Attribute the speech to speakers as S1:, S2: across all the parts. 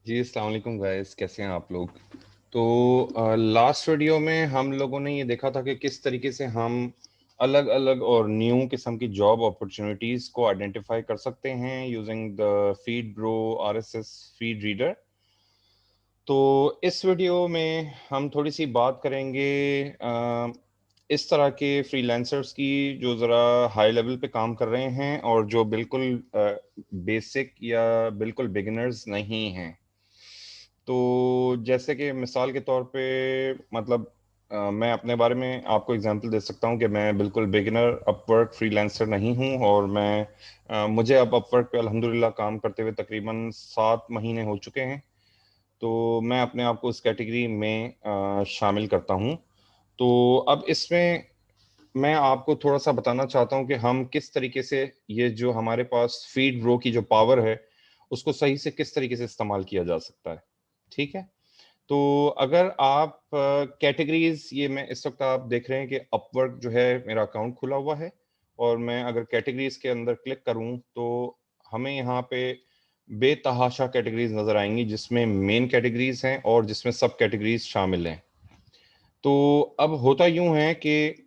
S1: जी, अस्सलाम वालेकुम गाइस, कैसे हैं आप लोग? तो लास्ट वीडियो में हम लोगों ने ये देखा था कि किस तरीके से हम अलग-अलग और न्यू किस्म की जॉब अपॉर्चुनिटीज़ को आइडेंटिफाई कर सकते हैं using the feed bro RSS feed reader. तो इस वीडियो में हम थोड़ी-सी बात करेंगे इस तरह के फ्रीलांसर्स की जो ज़रा हाई लेवल पे काम कर रहे हैं और जो बिल्कुल बेसिक या बिल्कुल बिगिनर्स नहीं हैं। तो जैसे कि मिसाल के तौर पे मतलब मैं अपने बारे में आपको एग्जांपल दे सकता हूँ कि मैं बिल्कुल बिगिनर अपवर्क फ्रीलांसर नहीं हूँ और मुझे अब अपवर्क पे अल्हम्दुलिल्लाह काम करते हुए तकरीबन 7 महीने हो चुके हैं। तो मैं अपने आप को इस कैटेगरी में शामिल करता हूँ। तो अब इसमें मैं आपको थोड़ा-सा बताना चाहता हूँ कि हम किस तरीके से ये जो हमारे पास फीड रो की जो पावर है, उसको सही से किस तरीके से इस्तेमाल किया जा सकता है। ठीक है? तो अगर आप कैटेगरीज़ ये मैं इस वक़्त आप देख रहे हैं कि अपवर्क जो है मेरा अकाउंट खुला हुआ है और मैं अगर कैटेगरीज़ के अंदर क्लिक करूँ तो हमें यहाँ पे बेतहाशा कैटेगरीज़ नज़र आएँगी जिसमें मेन कैटेगरीज़ हैं और जिसमें सब कैटेगरीज़ शामिल हैं। तो अब होता यूँ है कि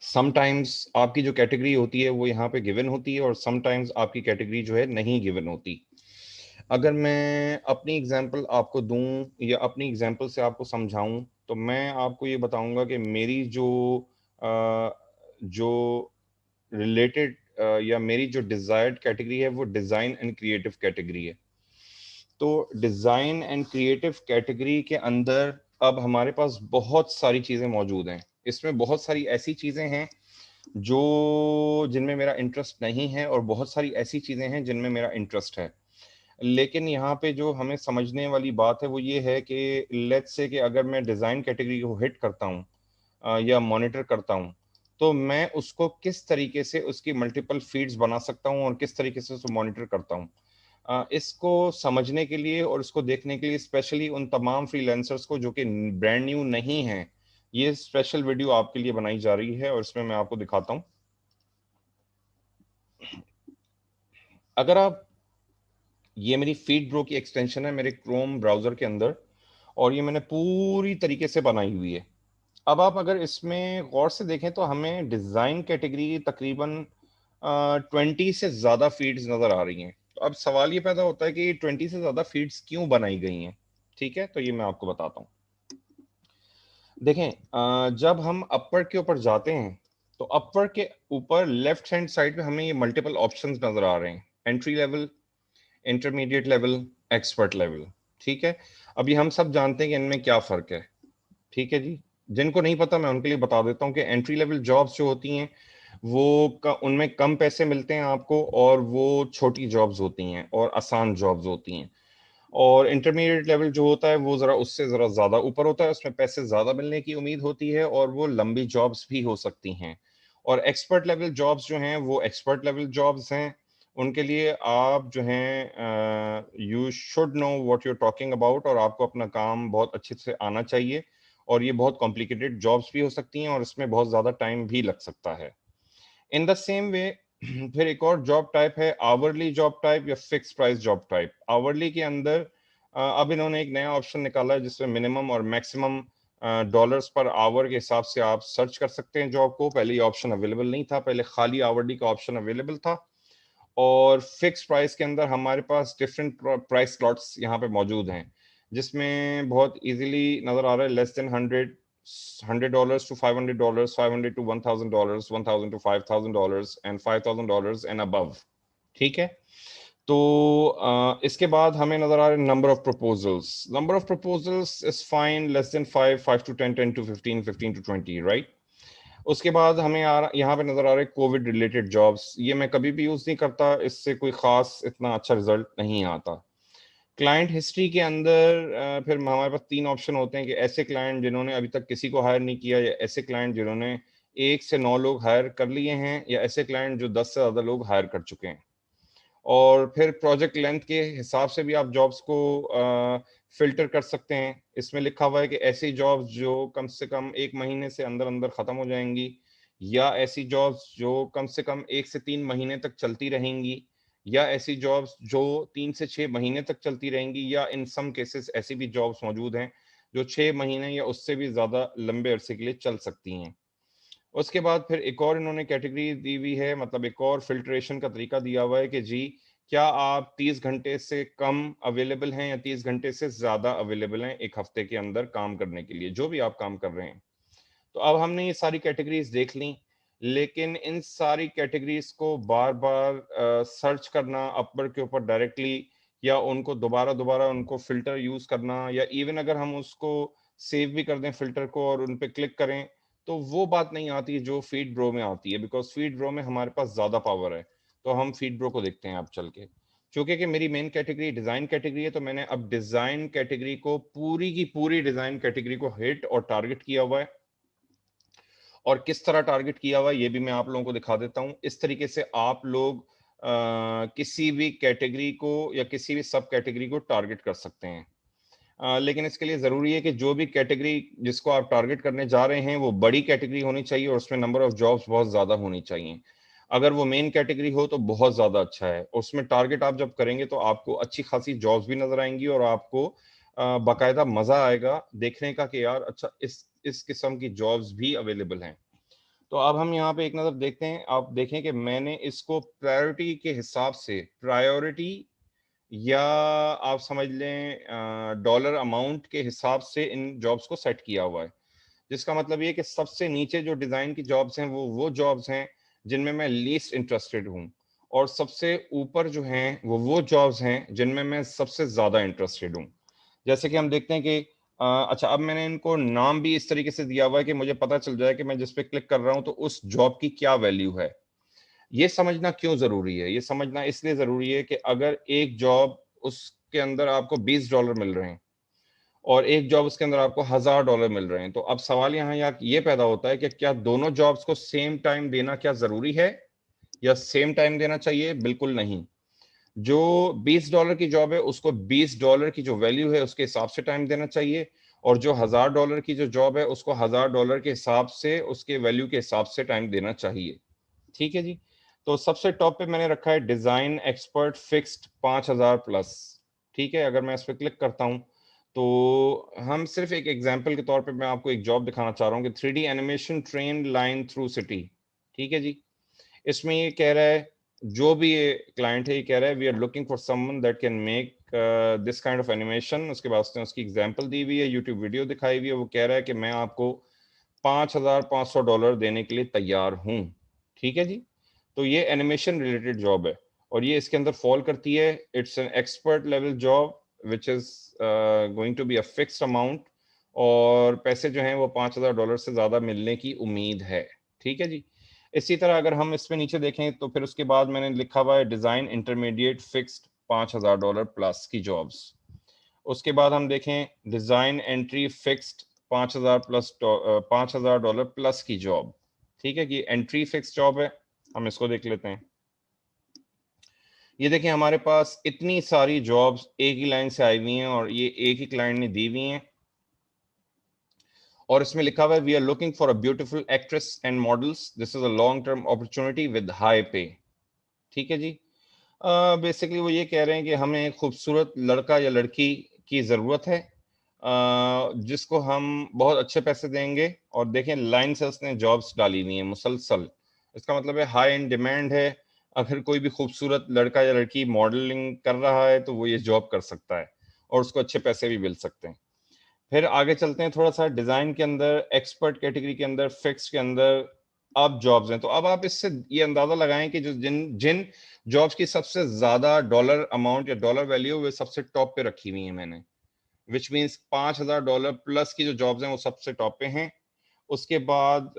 S1: समटाइम्स आपकी जो कैटेगरी होती है वो यहाँ पे गिवन होती है और समटाइम्स आपकी कैटेगरी जो है नहीं गिवन होती। अगर मैं अपनी एग्जांपल आपको दूं या अपनी एग्जांपल से आपको समझाऊं तो मैं आपको ये बताऊंगा कि मेरी अ, जो रिलेटेड या मेरी जो डिजायर्ड कैटेगरी है वो डिजाइन एंड क्रिएटिव कैटेगरी है। तो डिजाइन एंड क्रिएटिव कैटेगरी के अंदर अब हमारे पास बहुत सारी चीजें मौजूद हैं। इसमें बहुत सारी ऐसी चीजें हैं जो जिनमें मेरा इंटरेस्ट नहीं है और बहुत सारी ऐसी चीजें हैं जिनमें मेरा इंटरेस्ट है। लेकिन यहाँ पे जो हमें समझने वाली बात है वो ये है कि लेट्स से कि अगर मैं डिज़ाइन कैटेगरी को हिट करता हूँ या मॉनिटर करता हूँ, तो मैं उसको किस तरीके से उसकी मल्टीपल फीड्स बना सकता हूँ और किस तरीके से उसको मॉनिटर करता हूँ। इसको समझने के लिए और इसको देखने के लिए स्पेशली उन तमाम फ्रीलांसर्स को जो कि ब्रांड न्यू नहीं हैं, ये स्पेशल वीडियो आपके लिए बनाई जा रही है और इसमें मैं आपको दिखाता हूँ। अगर आप ये मेरी फीड ब्रो की एक्सटेंशन है मेरे क्रोम ब्राउजर के अंदर और ये मैंने पूरी तरीके से बनाई हुई है। अब आप अगर इसमें गौर से देखें तो हमें डिजाइन कैटेगरी तकरीबन 20 से ज्यादा फीड्स नजर आ रही हैं। तो अब सवाल ये पैदा होता है कि 20 से ज्यादा फीड्स क्यों बनाई गई हैं। ठीक है, तो ये मैं आपको बताता हूँ। देखें, जब हम अपर के ऊपर जाते हैं तो अपर के ऊपर लेफ्ट हैंड साइड पे हमें ये मल्टीपल ऑप्शंस नजर आ रहे हैं। Entry level, intermediate level, expert level. ठीक है, अभी हम सब जानते हैं कि इनमें क्या फर्क है। ठीक है जी, जिनको नहीं पता मैं उनके लिए बता देता हूँ कि एंट्री लेवल जॉब्स जो होती हैं उनमें कम पैसे मिलते हैं आपको और वो छोटी जॉब्स होती हैं और आसान जॉब्स होती हैं। और इंटरमीडिएट लेवल जो होता है वो ज़रा उससे ज़रा ज़्यादा ऊपर होता है, उसमें पैसे ज़्यादा मिलने की उम्मीद होती है और वो लंबी जॉब्स भी हो सकती हैं। और एक्सपर्ट लेवल जॉब्स जो हैं वो एक्सपर्ट लेवल जॉब्स हैं। उनके लिए आप जो हैं you should know what you are talking about और आपको अपना काम बहुत अच्छे से आना चाहिए। और ये बहुत कॉम्प्लिकेटेड जॉब्स भी हो सकती हैं और इसमें बहुत ज़्यादा टाइम भी लग सकता है। इन द सेम वे फिर एक और जॉब टाइप है आवरली जॉब टाइप या fix price job type. Hourly के अंदर अब इन्होंने एक नया ऑप्शन निकाला है जिसमें मिनिमम और मैक्सिमम डॉलर्स पर आवर के हिसाब से आप सर्च कर सकते हैं जॉब को। पहले ये ऑप्शन अवेलेबल नहीं था, पहले खाली आवरली का ऑप्शन अवेलेबल था। और फिक्स प्राइस के अंदर हमारे पास डिफरेंट प्राइस स्लॉट्स यहाँ पे मौजूद हैं जिसमें बहुत इजीली नजर आ रहा है less than $100 to $500, 500 to $1,000, 1,000 to $5,000 and $5,000 and above. ठीक है, तो इसके बाद हमें नजर आ रहे हैं number of proposals is fine, less than 5, 5 to 10, 10 to 15, 15 to 20, right. उसके बाद हमें यहाँ पे नजर आ रहे हैं कोविड रिलेटेड जॉब्स। ये मैं कभी भी यूज नहीं करता, इससे कोई खास इतना अच्छा रिजल्ट नहीं आता। क्लाइंट हिस्ट्री के अंदर फिर हमारे पास तीन ऑप्शन होते हैं कि ऐसे क्लाइंट जिन्होंने अभी तक किसी को हायर नहीं किया, या ऐसे क्लाइंट जिन्होंने 1 से 9 लोग हायर कर लिए हैं, या ऐसे क्लाइंट जो 10 से ज्यादा लोग हायर कर चुके हैं। और फिर प्रोजेक्ट लेंथ के हिसाब से भी आप जॉब्स को फिल्टर कर सकते हैं। इसमें लिखा हुआ है कि ऐसी जॉब्स जो कम से कम 1 महीने से अंदर अंदर खत्म हो जाएंगी, या ऐसी जॉब्स जो कम से कम 1 से 3 महीने तक चलती रहेंगी, या ऐसी जॉब्स जो 3 से 6 महीने तक चलती रहेंगी, या इन सम केसेस ऐसी भी जॉब्स मौजूद हैं जो 6 महीने या उससे भी ज़्यादा लंबे अरसे के लिए चल सकती हैं। उसके बाद फिर एक और इन्होंने कैटेगरी दी हुई है, मतलब एक और फ़िल्ट्रेशन का तरीका दिया हुआ है कि जी, क्या आप 30 घंटे से कम अवेलेबल हैं या 30 घंटे से ज़्यादा अवेलेबल हैं 1 हफ़्ते के अंदर काम करने के लिए, जो भी आप काम कर रहे हैं। तो अब हमने ये सारी कैटेगरीज़ देख लीं, लेकिन इन सारी कैटेगरीज़ को बार-बार सर्च करना अपवर्क के ऊपर डायरेक्टली, या उनको दोबारा-दोबारा उनको फ़िल्टर यूज़ करना, या इवन अगर हम उसको सेव भी कर दें फ़िल्टर को और उन पे क्लिक करें, तो वो बात नहीं आती जो फ़ीड ब्रो में आती है, बिकॉज़ फ़ीड ब्रो में हमारे पास ज़्यादा पावर है। तो हम फ़ीड ब्रो को देखते हैं अब चल के। चूँकि कि मेरी मेन कैटेगरी डिज़ाइन कैटेगरी है, तो मैंने अब डिज़ाइन कैटेगरी को पूरी की पूरी डिज़ाइन कैटेगरी को हिट और टारगेट किया हुआ है। और किस तरह टारगेट किया हुआ है, ये भी मैं आप लोगों को दिखा देता हूँ। इस तरीके से आप लोग किसी भी कैटेगरी को या किसी भी सब कैटेगरी को टारगेट कर सकते हैं। लेकिन इसके लिए ज़रूरी है कि जो भी कैटेगरी जिसको आप टारगेट करने जा रहे हैं, वो बड़ी कैटेगरी होनी चाहिए और उसमें नंबर ऑफ जॉब्स बहुत ज़्यादा होनी चाहिए। अगर वो मेन कैटेगरी हो तो बहुत ज़्यादा अच्छा है। उसमें टारगेट आप जब करेंगे तो आपको अच्छी खासी जॉब्स भी नज़र आएँगी और आपको बाकायदा मज़ा आएगा देखने का कि यार अच्छा इस किस्म की जॉब्स भी अवेलेबल हैं। तो अब हम यहाँ पे एक नज़र देखते हैं। आप देखें कि मैंने इसको प्रायोरिटी के हिसाब से, प्रायोरिटी या आप समझ लें डॉलर अमाउंट के हिसाब से इन जॉब्स को सेट किया हुआ है। जिसका मतलब ये है कि सबसे नीचे जो डिज़ाइन की जॉब्स हैं, वो जॉब्स हैं जिनमें मैं लीस्ट इंटरेस्टेड हूँ, और सबसे ऊपर जो हैं, वो जॉब्स हैं जिनमें मैं सबसे ज़्यादा इंटरेस्टेड हूँ। जैसे कि हम देखते हैं कि अच्छा, अब मैंने इनको नाम भी इस तरीके से दिया हुआ है कि मुझे पता चल जाए कि मैं जिस पे क्लिक कर रहा हूँ, तो उस जॉब की क्या वैल्यू है। ये समझना क्यों ज़रूरी है? ये समझना इसलिए ज़रूरी है कि अगर एक जॉब उसके अंदर आपको $20 मिल रहे हैं और एक जॉब उसके अंदर आपको $1000 मिल रहे हैं, तो अब सवाल यहाँ ये पैदा होता है कि क्या दोनों जॉब्स को सेम टाइम देना क्या ज़रूरी है या सेम टाइम देना चाहिए? बिल्कुल नहीं। जो $20 की जॉब है, उसको $20 की जो वैल्यू है, उसके हिसाब से टाइम देना चाहिए, और जो $1000 की जो जॉब है, उसको $1000 के हिसाब से, उसके वैल्यू के हिसाब से टाइम देना चाहिए। ठीक है जी? तो सबसे टॉप पे मैंने रखा है डिज़ाइन एक्सपर्ट फिक्स्ड 5000 प्लस। ठीक है? अगर मैं इस पे क्लिक करता हूँ, तो हम सिर्फ़ एक एग्ज़ाम्पल के तौर पे मैं आपको एक जॉब दिखाना चाह रहा हूँ कि 3D animation train line through city. ठीक है जी? इसमें ये कह रहा है, जो भी ये क्लाइंट है, ये कह रहा है we are looking for someone that can make this kind of animation. उसके बाद उसने उसकी एग्ज़ाम्पल दी हुई है, यूट्यूब वीडियो दिखाई हुई है। वो कह रहा है कि मैं आपको $5500 देने के लिए तैयार हूँ। ठीक है जी? तो ये एनिमेशन रिलेटेड जॉब है और ये इसके अंदर फॉल करती है। It's an expert level job which is going to be a fixed amount, और पैसे जो हैं वो $5000 से ज़्यादा मिलने की उम्मीद है। ठीक है जी? इसी तरह अगर हम इसमें नीचे देखें तो फिर उसके बाद मैंने लिखा हुआ है डिज़ाइन इंटरमीडिएट फिक्स्ड $5000 प्लस की जॉब्स। उसके बाद हम देखें design entry fixed 5000 plus $5000 plus की जॉब। ठीक है कि एंट्री फिक्स जॉब है। हम इसको देख लेते हैं। ये देखिए हमारे पास इतनी सारी जॉब्स एक ही लाइन से आई हुई हैं और ये एक ही क्लाइंट ने दी हुई हैं, और इसमें लिखा हुआ है we are looking for a beautiful actress and models, this is a long term opportunity with high pay. ठीक है जी? बेसिकली वो ये कह रहे हैं कि हमें एक खूबसूरत लड़का या लड़की की ज़रूरत है, जिसको हम बहुत अच्छे पैसे देंगे, और देखें लाइन से उसने जॉब्स डाली हुई हैं मुसलसल। इसका मतलब है हाई एंड डिमांड है। अगर कोई भी खूबसूरत लड़का या लड़की मॉडलिंग कर रहा है तो वो ये जॉब कर सकता है और उसको अच्छे पैसे भी मिल सकते हैं। फिर आगे चलते हैं थोड़ा सा डिज़ाइन के अंदर, एक्सपर्ट कैटेगरी के अंदर, फिक्स के अंदर अब जॉब्स हैं। तो अब आप इससे ये अंदाज़ा लगाएं कि जो जिन जिन जॉब्स की सबसे ज़्यादा डॉलर अमाउंट या डॉलर वैल्यू वे सबसे टॉप पे रखी हुई हैं मैंने, विच मीन्स $5000 प्लस की जो जॉब्स हैं वो सबसे टॉप पे हैं। उसके बाद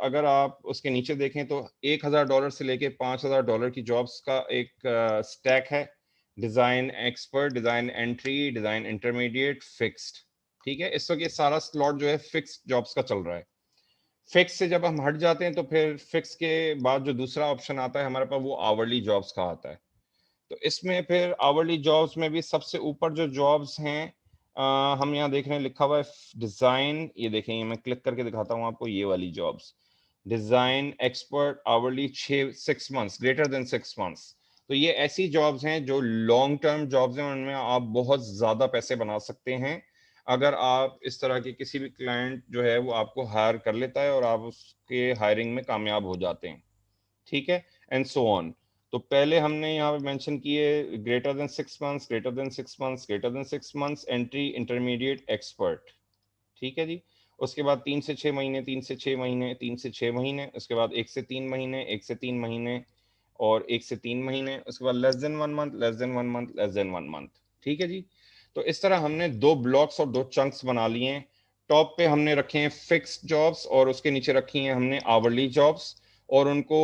S1: अगर आप उसके नीचे देखें तो $1000 से लेके $5000 की जॉब्स का एक स्टैक है। Design expert, design entry, design intermediate, fixed. ठीक है? इस वक़्त ये सारा स्लॉट जो है फिक्स्ड जॉब्स का चल रहा है। फिक्स से जब हम हट जाते हैं तो फिर फिक्स के बाद जो दूसरा ऑप्शन आता है हमारे पास, वो आवरली जॉब्स का आता है। तो इसमें फिर आवरली जॉब्स में भी सबसे ऊपर जो जॉब्स हैं, हम यहाँ देख रहे हैं लिखा हुआ है डिज़ाइन। ये देखें, ये मैं क्लिक करके दिखाता हूँ आपको, ये वाली jobs design expert hourly 6 months greater than 6 months. तो ये ऐसी जॉब्स हैं जो लॉन्ग टर्म जॉब्स हैं, उनमें आप बहुत ज्यादा पैसे बना सकते हैं अगर आप इस तरह के किसी भी क्लाइंट जो है वो आपको हायर कर लेता है और आप उसके हायरिंग में कामयाब हो जाते हैं, ठीक है, एंड सो ऑन। तो पहले हमने यहाँ पे मेंशन किए greater than 6 months, greater than 6 months, greater than 6 months, entry, intermediate, expert, ठीक है जी। उसके बाद 3 से 6 महीने, 3 से 6 महीने, 3 से 6 महीने, उसके बाद 1 से 3 महीने, 1 से 3 महीने, और 1 से 3 महीने, उसके बाद less than 1 month, less than 1 month, less than 1 month, ठीक है जी। तो इस तरह हमने 2 ब्लॉक्स और 2 चंक्स बना लिए हैं। टॉप पे हमने रखे हैं फिक्स्ड जॉब्स और उसके नीचे रखी हैं हमने आवरली जॉब्स, और उनको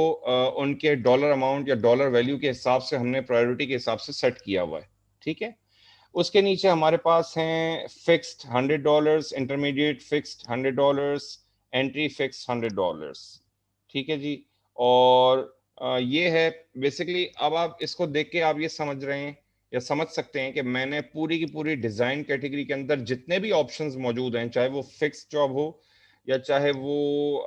S1: उनके डॉलर अमाउंट या डॉलर वैल्यू के हिसाब से हमने प्रायोरिटी के हिसाब से सेट किया हुआ है, ठीक है। उसके नीचे हमारे पास हैं fixed $100, intermediate fixed $100, entry fixed $100, ठीक है जी। और ये है बेसिकली। अब आप इसको देख के आप ये समझ रहे हैं या समझ सकते हैं कि मैंने पूरी की पूरी डिजाइन कैटेगरी के अंदर जितने भी ऑप्शंस मौजूद हैं, चाहे वो फिक्स्ड जॉब हो या चाहे वो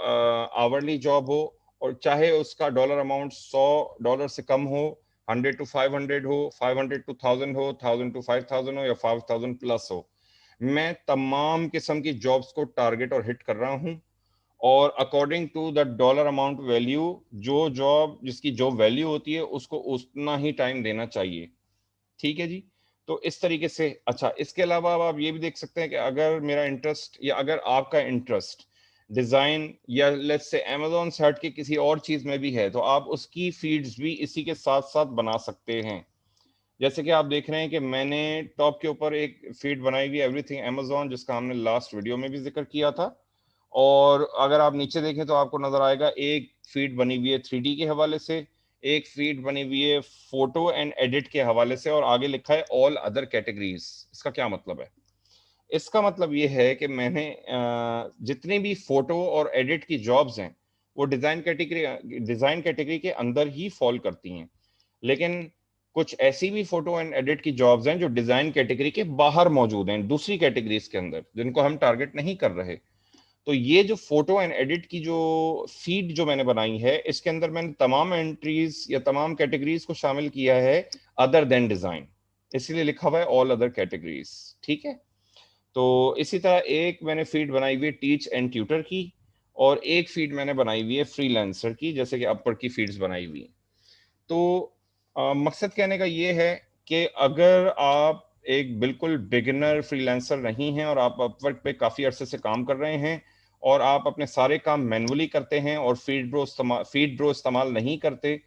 S1: आवरली जॉब हो, और चाहे उसका डॉलर अमाउंट $100 से कम हो, 100 to 500 हो, 500 to 1000 हो, 1000 to 5000 हो, या 5000 प्लस हो, मैं तमाम किस्म की जॉब्स को टारगेट और हिट कर रहा हूं। और according to the dollar amount value, जो जॉब जिसकी जॉब वैल्यू होती है उसको उतना ही टाइम देना चाहिए, ठीक है जी। तो इस तरीके से। अच्छा, इसके अलावा अब आप ये भी देख सकते हैं कि अगर मेरा इंटरेस्ट या अगर आपका इंटरेस्ट डिजाइन या लेट्स से अमेजोन से हट के किसी और चीज में भी है, तो आप उसकी फीड्स भी इसी के साथ साथ बना सकते हैं। जैसे कि आप देख रहे हैं कि मैंने टॉप के ऊपर एक फीड बनाई हुई एवरीथिंग अमेजोन, जिसका हमने लास्ट वीडियो में भी जिक्र किया था। और अगर आप नीचे देखें तो आपको नजर आएगा एक फीड बनी हुई है 3D के हवाले से, एक फीड बनी हुई है फोटो एंड एडिट के हवाले से, और आगे लिखा है ऑल अदर कैटेगरीज। इसका क्या मतलब है? इसका मतलब ये है कि मैंने जितनी भी फोटो और एडिट की जॉब्स हैं वो डिजाइन कैटेगरी के अंदर ही फॉल करती हैं, लेकिन कुछ ऐसी भी फोटो एंड एडिट की जॉब्स हैं जो डिजाइन कैटेगरी के बाहर मौजूद हैं, दूसरी कैटेगरीज के अंदर, जिनको हम टारगेट नहीं कर रहे। तो ये जो फोटो एंड एडिट की जो फीड जो मैंने बनाई है, इसके अंदर मैंने तमाम एंट्रीज या तमाम कैटेगरीज को शामिल किया है अदर देन डिजाइन, इसीलिए लिखा हुआ है ऑल अदर कैटेगरीज, ठीक है। तो इसी तरह एक मैंने फीड बनाई हुई है टीच एंड ट्यूटर की, और एक फीड मैंने बनाई हुई है फ्रीलांसर की, जैसे कि अपवर्क की फीड्स बनाई हुई है। तो मकसद कहने का ये है कि अगर आप एक बिल्कुल बिगिनर फ्रीलांसर नहीं हैं और आप अपवर्क पे काफ़ी अरसे से काम कर रहे हैं और आप अपने सारे काम मैनुअली करते हैं और फीड ब्रो इस्तेमाल नहीं करते,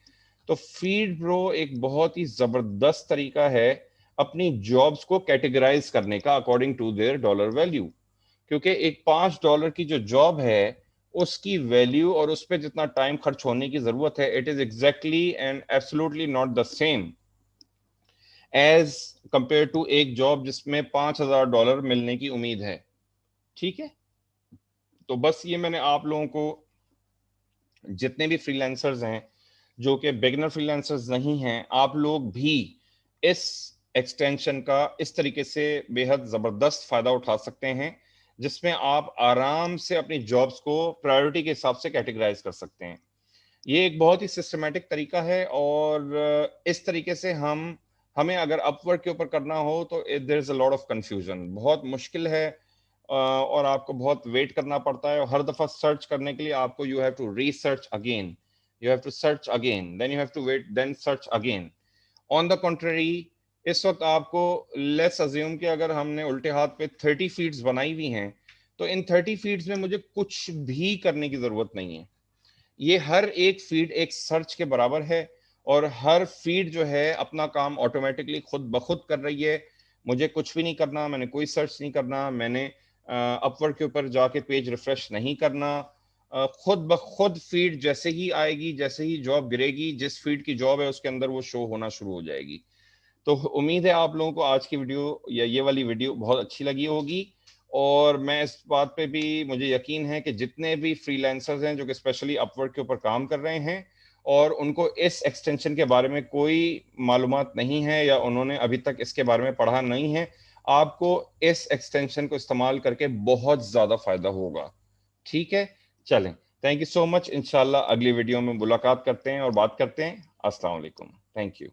S1: तो फीड ब्रो एक बहुत ही ज़बरदस्त तरीका है अपनी जॉब्स को कैटेगराइज करने का according to their dollar value. क्योंकि एक $5 की जो जॉब है उसकी वैल्यू और उस पर जितना टाइम खर्च होने की जरूरत है, it is exactly and absolutely not the same as compare to एक जॉब जिसमें $5000 मिलने की उम्मीद है, ठीक है। तो बस ये मैंने आप लोगों को, जितने भी फ्रीलांसर्स हैं जो कि बिगिनर फ्रीलांसर्स नहीं हैं, आप लोग भी इस एक्सटेंशन का इस तरीके से बेहद ज़बरदस्त फ़ायदा उठा सकते हैं, जिसमें आप आराम से अपनी जॉब्स को प्रायोरिटी के हिसाब से कैटेगराइज कर सकते हैं। ये एक बहुत ही सिस्टमेटिक तरीका है, और इस तरीके से हमें अगर अपवर्क के ऊपर करना हो तो there is a lot of confusion, बहुत मुश्किल है, और आपको बहुत वेट करना पड़ता है, और हर दफा सर्च करने के लिए आपको you have to research again, you have to search again, then you have to wait, then search again. On the contrary, इस वक्त आपको, लेट्स अज्यूम कि अगर हमने उल्टे हाथ पे 30 फीड्स बनाई हुई हैं, तो इन 30 फीड्स में मुझे कुछ भी करने की जरूरत नहीं है। ये हर एक फीड एक सर्च के बराबर है, और हर फीड जो है अपना काम ऑटोमेटिकली खुद ब खुद कर रही है। मुझे कुछ भी नहीं करना, मैंने कोई सर्च नहीं करना, मैंने अपवर्क के ऊपर जाके पेज रिफ्रेश नहीं करना। खुद ब खुद फीड जैसे ही आएगी, जैसे ही जॉब गिरेगी, जिस फीड की जॉब है उसके अंदर वो शो होना शुरू हो जाएगी। तो उम्मीद है आप लोगों को आज की वीडियो या ये वाली वीडियो बहुत अच्छी लगी होगी, और मैं इस बात पे भी मुझे यकीन है कि जितने भी फ्रीलांसर्स हैं जो कि स्पेशली अपवर्क के ऊपर काम कर रहे हैं और उनको इस एक्सटेंशन के बारे में कोई मालूमात नहीं है या उन्होंने अभी तक इसके बारे में पढ़ा नहीं है, आपको इस एक्सटेंशन को इस्तेमाल करके बहुत ज़्यादा फायदा होगा, ठीक है। चलें, थैंक यू सो मच। इंशाल्लाह अगली वीडियो में मुलाकात करते हैं और बात करते हैं। अस्सलाम वालेकुम। Thank you.